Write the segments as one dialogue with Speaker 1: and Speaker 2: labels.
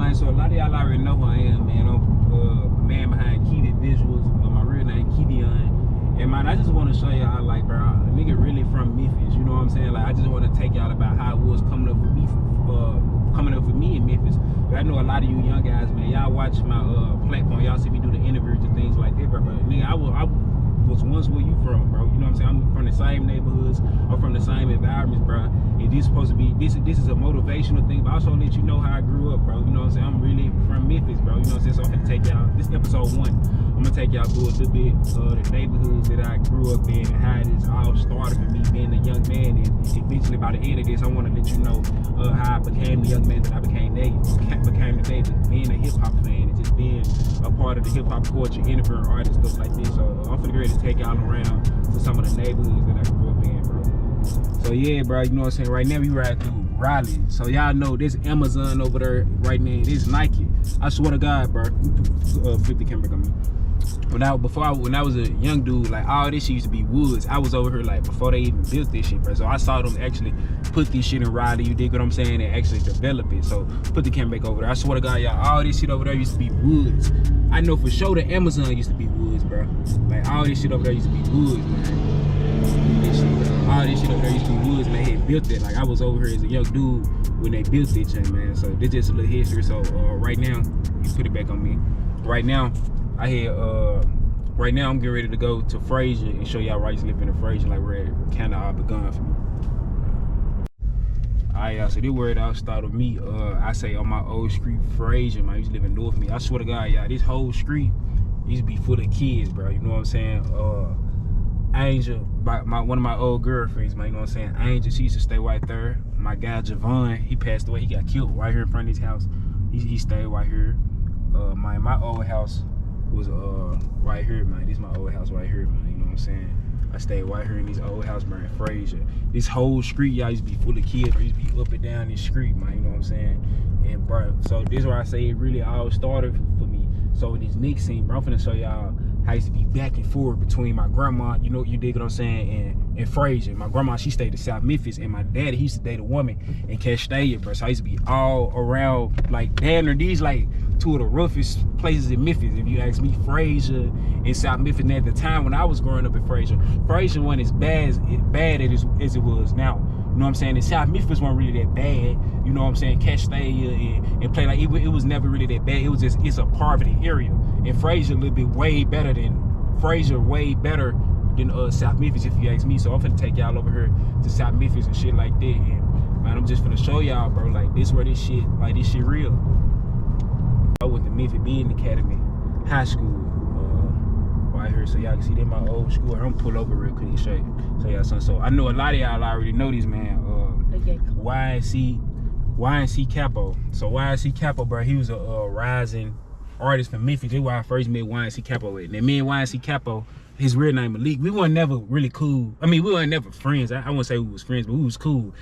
Speaker 1: man, so a lot of y'all already know who I am, man. I'm a man behind KeviVisuals. My real name, Kevi. And man, I just want to show y'all, like, bro, a nigga really from Memphis, you know what I'm saying? Like, I just want to take y'all about how it was coming up for me in Memphis. But I know a lot of you young guys, man, y'all watch my platform, y'all see me do the interviews and things like that, bro. But nigga, I was once where you from, bro. You know what I'm saying? I'm from the same neighborhoods, I'm from the same environments, bro. And this supposed to be, this is a motivational thing, but also let you know how I grew up, bro. You know what I'm saying? I'm really from Memphis, bro. You know what I'm saying? So I'm gonna take y'all, this episode 1, I'm gonna take y'all through a little bit of the neighborhoods that I grew up in and how this all started for me being a young man. And eventually by the end of this, I wanna let you know how I became the young man that I became today, being a hip hop fan and just being a part of the hip hop culture, interviewing artists, stuff like this. So I'm finna get ready to take y'all around to some of the neighborhoods that I grew up in, bro. So yeah, bro, you know what I'm saying? Right now we ride through Raleigh. So y'all know this Amazon over there right now, this Nike. I swear to God, bro. Flip the camera on me. When I was a young dude, like all this shit used to be woods. I was over here like before they even built this shit, bro. So I saw them actually put this shit in Raleigh, you dig what I'm saying, and actually develop it. So put the camera back over there. I swear to God, y'all, all this shit over there used to be woods. I know for sure the Amazon used to be woods, bro. Like all this shit over there used to be woods, man. All this shit over there used to be woods, and they had built it. Like I was over here as a young dude when they built this shit, man. So this just a little history. So right now, you put it back on me. Right now, right now I'm getting ready to go to Frazier and show y'all right living in Frazier, like where it kind of all begun for me. Alright, y'all, so this where it all started with me. I say on my old street, Frazier, man, I used to live in North me. I swear to God, y'all, this whole street used to be full of kids, bro. You know what I'm saying? Angel, one of my old girlfriends, man, you know what I'm saying? Angel, she used to stay right there. My guy Javon, he passed away. He got killed right here in front of his house. He stayed right here. My old house was right here, man. This is my old house right here, man. You know what I'm saying? I stayed right here in this old house, man, in Frazier. This whole street, y'all, used to be full of kids. Or used to be up and down this street, man. You know what I'm saying? And bro, so this is where I say it really all started for me. So in this Nick scene, bro, I'm finna show y'all how I used to be back and forth between my grandma, you know, you dig what I'm saying, and Frazier. My grandma, she stayed in South Memphis, and my daddy, he used to date a woman in Castalia, bro. So I used to be all around, like, damn near these, like, two of the roughest places in Memphis, if you ask me. Frazier and South Memphis. And at the time when I was growing up in Frazier wasn't as bad as it was now. You know what I'm saying? And South Memphis wasn't really that bad. You know what I'm saying? Castalia and play like it was never really that bad. It was just, it's a poverty area. And Frazier a little bit way better than South Memphis, if you ask me. So I'm finna take y'all over here to South Memphis and shit like that. And man, I'm just finna show y'all, bro, like this where this shit real. I went to Memphis Business Academy High School right here, so y'all can see that my old school. I'm gonna pull over real quick and show y'all something. So I know a lot of y'all already know this man, YNC Capo. So YNC Capo, bro, he was a rising artist from Memphis. That's why I first met YNC Capo with. And then me and YNC Capo, his real name Malik, we weren't never really cool. I mean, we weren't never friends. I wouldn't say we was friends, but we was cool.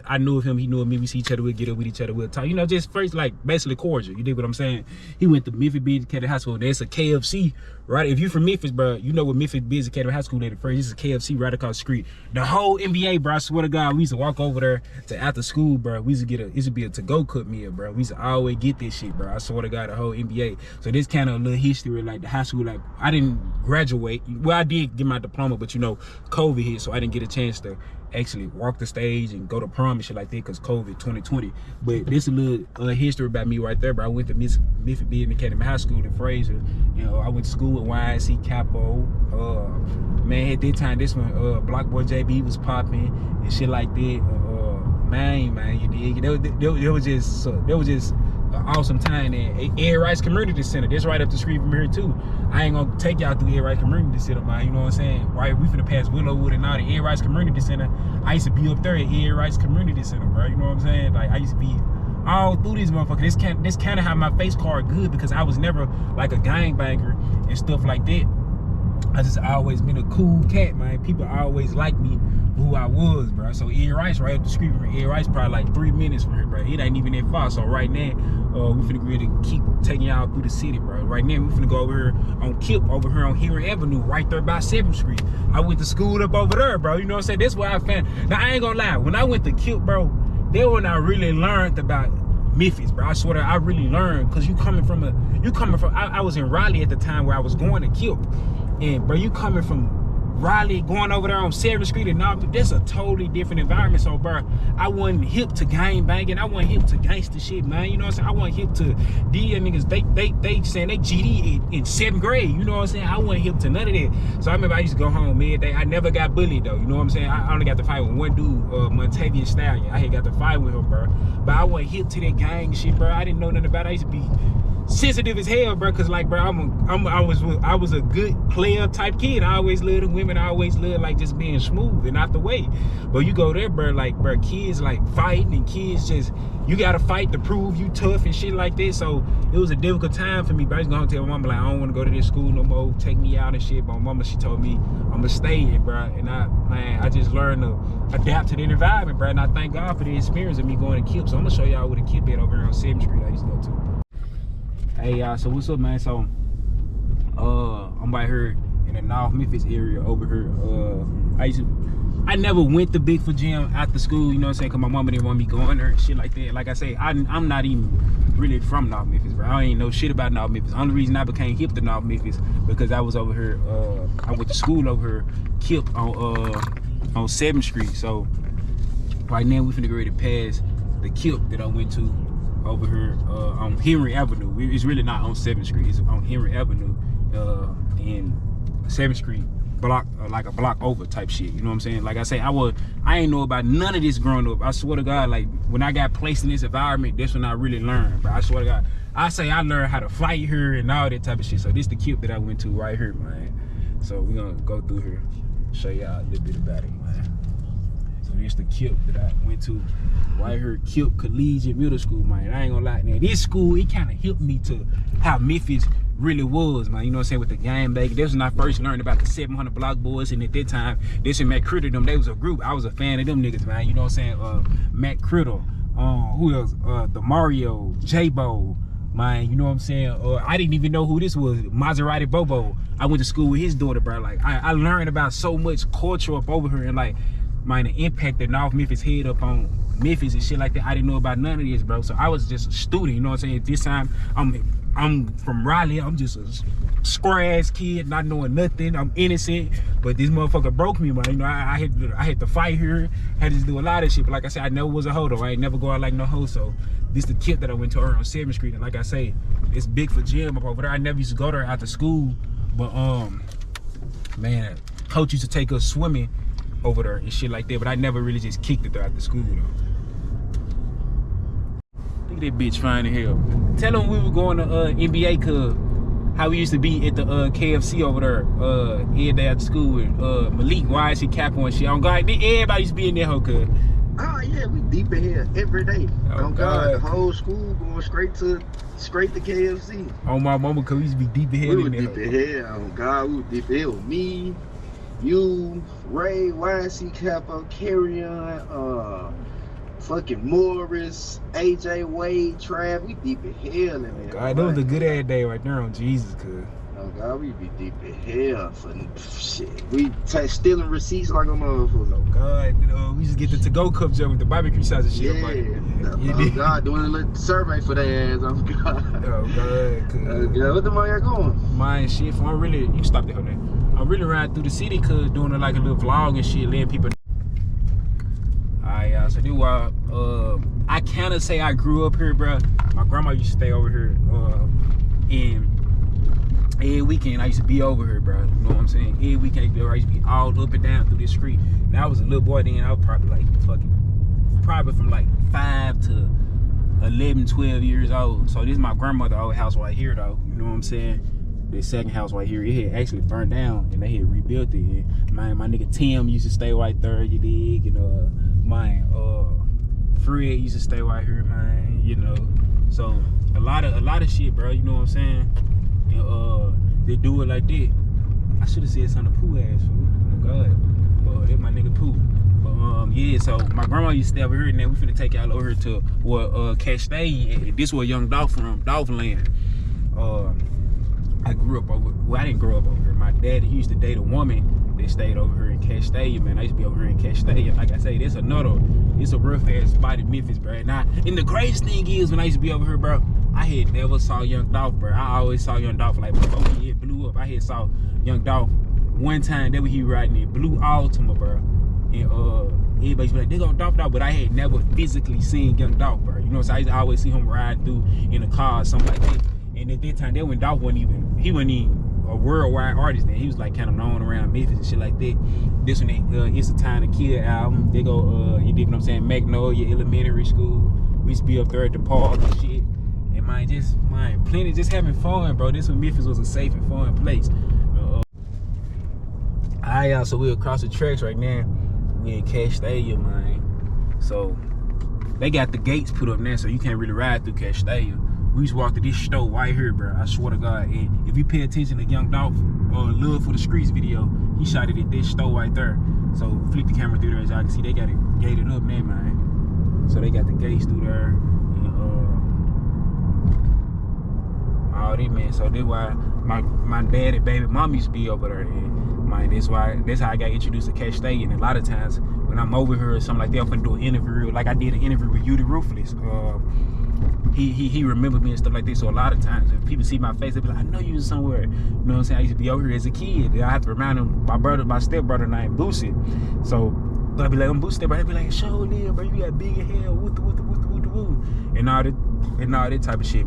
Speaker 1: I knew of him, he knew of me. We see each other, we'd get up with each other, we'd talk. You know, just first, like, basically cordial. You dig what I'm saying? He went to Memphis Business Academy High School. There's a KFC, right? If you from Memphis, bro, you know what Memphis Business Academy High School at first. This is a KFC right across the street. The whole NBA, bro, I swear to God, we used to walk over there to after school, bro. We used to it used to be a to-go cook meal, bro. We used to always get this shit, bro. I swear to God, the whole NBA. So this kind of a little history, like the high school, like, I didn't graduate. Well, I did get my diploma, but you know, COVID hit, so I didn't get a chance to actually walk the stage and go to prom and shit like that because COVID 2020. But this is a little history about me right there, bro. I went to Memphis Business Academy High School in Frazier. You know, I went to school with YNC Capo. Man, at that time, this one, Block Boy JB was popping and shit like that. Man, you dig? There was just awesome time there. Ed Rice Community Center, that's right up the street from here too. I ain't gonna take y'all through Ed Rice Community Center, man, you know what I'm saying? Right, we finna pass Willowwood and all the Ed Rice Community Center. I used to be up there at Ed Rice Community Center, bro, you know what I'm saying? Like, I used to be all through these motherfuckers. This kind of how my face card good, because I was never like a gangbanger and stuff like that. I just always been a cool cat, man. People always liked me for who I was, bro. So Ed Rice right up the street from Ed Rice, probably like 3 minutes from here, bro. It ain't even that far. So right now, we finna really keep taking y'all through the city, bro. Right now, we finna go over here on Kip, over here on Heron Avenue, right there by 7th Street. I went to school up over there, bro. You know what I'm saying? That's where I found. Now, I ain't gonna lie. When I went to Kip, bro, that's when I really learned about Memphis, bro. I swear I really learned, cause you coming from I was in Raleigh at the time where I was going to Kip, and bro, you coming from Raleigh going over there on 7th Street and all, that's a totally different environment. So bro, I wasn't hip to gang banging, I wasn't hip to gangster shit, man. You know what I'm saying? I wasn't hip to these niggas, they saying they GD in 7th grade, you know what I'm saying? I wasn't hip to none of that. So I remember I used to go home midday. I never got bullied though, you know what I'm saying? I only got to fight with one dude, Montavious Stallion. I had got to fight with him, bro. But I wasn't hip to that gang shit, bro. I didn't know nothing about it. I used to be sensitive as hell, bro, cause like, bro, I was a good player type kid. I always loved the women. I always loved like just being smooth and out the way. But you go there, bro, like, bro, kids like fighting, and kids just, you gotta fight to prove you tough and shit like that. So it was a difficult time for me. But I was gonna tell my mama like, I don't want to go to this school no more. Take me out and shit. But my mama, she told me I'm gonna stay in, bro. And I just learned to adapt to the environment, bro. And I thank God for the experience of me going to Kip. So I'm gonna show y'all what a Kip at over here on 7th Street I used to go to. Hey y'all, so what's up, man? So I'm right here in the North Memphis area over here. I never went to Bigfoot Gym after school, you know what I'm saying, cause my mama didn't want me going there and shit like that. Like I say, I'm not even really from North Memphis, bro. I ain't know shit about North Memphis. Only reason I became hip to North Memphis because I was over here, I went to school over here, Kip on 7th Street. So right now we finna get ready to pass the Kip that I went to over here on Henry Avenue. It's really not on 7th Street, it's on Henry Avenue in 7th Street block, like a block over type shit, you know what I'm saying? Like I say, I ain't know about none of this growing up. I swear to God, like when I got placed in this environment, that's when I really learned, but I swear to God, I say I learned how to fight here and all that type of shit. So this the Kip that I went to right here, man. So we're gonna go through here, show y'all a little bit about it, man. So this the Kip that I went to right here, Kip Collegiate Middle School, man. I ain't gonna lie, man. This school, it kind of helped me to how Memphis really was, man. You know what I'm saying, with the game back. This was when I first learned about the 700 Block Boys, and at that time, this and Matt Critter, them, they was a group. I was a fan of them niggas, man. You know what I'm saying? Matt Critter, who else? The Mario, J-Bo, man. You know what I'm saying? I didn't even know who this was, Maserati Bobo. I went to school with his daughter, bro. Like, I learned about so much culture up over here, and like, man, the impact that North Memphis had up on Memphis and shit like that. I didn't know about none of this, bro. So I was just a student, you know what I'm saying? This time, I'm from Raleigh. I'm just a square ass kid, not knowing nothing. I'm innocent, but this motherfucker broke me, man. You know, I had to fight here, had to do a lot of shit. But like I said, I never was a hoe though. I ain't never go out like no hoe. So this the Kip that I went to her on 7th Street, and like I say, it's Bigfoot Gym up over there. I never used to go there after school, but man, coach used to take us swimming over there and shit like that. But I never really just kicked it there after school though. Look at that bitch fine as hell. Tell them we were going to NBA cuz how we used to be at the KFC over there every day after school with Malik, YC Capo and shit. On God, everybody used to be in there, hoe cuz.
Speaker 2: Oh yeah, we deep in here every day.
Speaker 1: Oh
Speaker 2: God, the whole school going straight to KFC.
Speaker 1: On my mama, cuz we used to be deep in here.
Speaker 2: We were deep in here. Oh God, we were deep in here with me, you, Ray, YC Capo, Carrion, fucking Morris, AJ Wade, Trav, we deep in hell in there.
Speaker 1: God, that was a good ass day right there on Jesus, cuz.
Speaker 2: Oh God, we be deep in hell for shit. We stealing receipts like a motherfucker.
Speaker 1: Oh God, we used to get the to-go cups up with the barbecue sauce and shit.
Speaker 2: Yeah. Oh God, doing a little survey for their ass. Oh God.
Speaker 1: Oh God, cuz.
Speaker 2: Yeah, what the fuck y'all going?
Speaker 1: Mine shit, I'm really, you stop that, hold on. I'm really riding through the city, cuz, doing like a little vlog and shit, letting people. Alright, y'all, so this why I kinda say I grew up here, bro. My grandma used to stay over here, and every weekend I used to be over here, bro. You know what I'm saying? Every weekend I used to be all up and down through this street. And I was a little boy then. I was probably like probably from like 5 to 11, 12 years old. So this is my grandmother's old house right here, though. You know what I'm saying? The second house right here, it had actually burned down, and they had rebuilt it. And my nigga Tim used to stay right there, you dig? And my Fred used to stay right here, man. You know, so a lot of shit, bro. You know what I'm saying? And they do it like that. I should have said something to Pooh ass, fool. Oh God, but that's my nigga Pooh. But yeah, so my grandma used to stay over here, and then we finna take y'all over here to where Castalia. This where young Dolph from, Dolph land. I grew up over. Well, I didn't grow up over here. My dad, he used to date a woman that they stayed over here in Castalia, man. I used to be over here in Castalia. Like I say, it's a rough ass spot in Memphis, bro. Now, and the craziest thing is, when I used to be over here, bro, I had never saw Young Dolph, bro. I always saw Young Dolph like before he blew up. I had saw Young Dolph one time. That was he riding it, blue Altima, bro. And everybody's like, they go Dolph, but I had never physically seen Young Dolph, bro. You know, so I used to always see him ride through in a car or something like that. And at that time, that when Dolph wasn't even a worldwide artist then. He was like kind of known around Memphis and shit like that. This one, It's a Time to Kill album. They go, you dig what I'm saying? Magnolia Elementary School. We used to be up there at the park and shit. And plenty, just having fun, bro. This when Memphis was a safe and fun place. Alright, so we across the tracks right now. We in Castalia, man. So they got the gates put up now, so you can't really ride through Castalia. We used to walk to this store right here, bro. I swear to God. And if you pay attention to Young Dolph Love for the Streets video, he shot it at this store right there. So flip the camera through there, as y'all can see, they got it gated up there, man. So they got the gates through there. And all that, man. So that's why my dad and baby mom used to be over there. And that's how I got introduced to Castalia. And a lot of times when I'm over here or something like that, I'm gonna do an interview. Like I did an interview with Yudi Ruthless. He remembered me and stuff like this. So a lot of times if people see my face, they be like, I know you was somewhere. You know what I'm saying? I used to be over here as a kid. I have to remind them my stepbrother named Boosie. So I'd be like, I'm Boosie stepbrother. They'd be like, show live, bro, you got big hair, woo. And all that type of shit, man.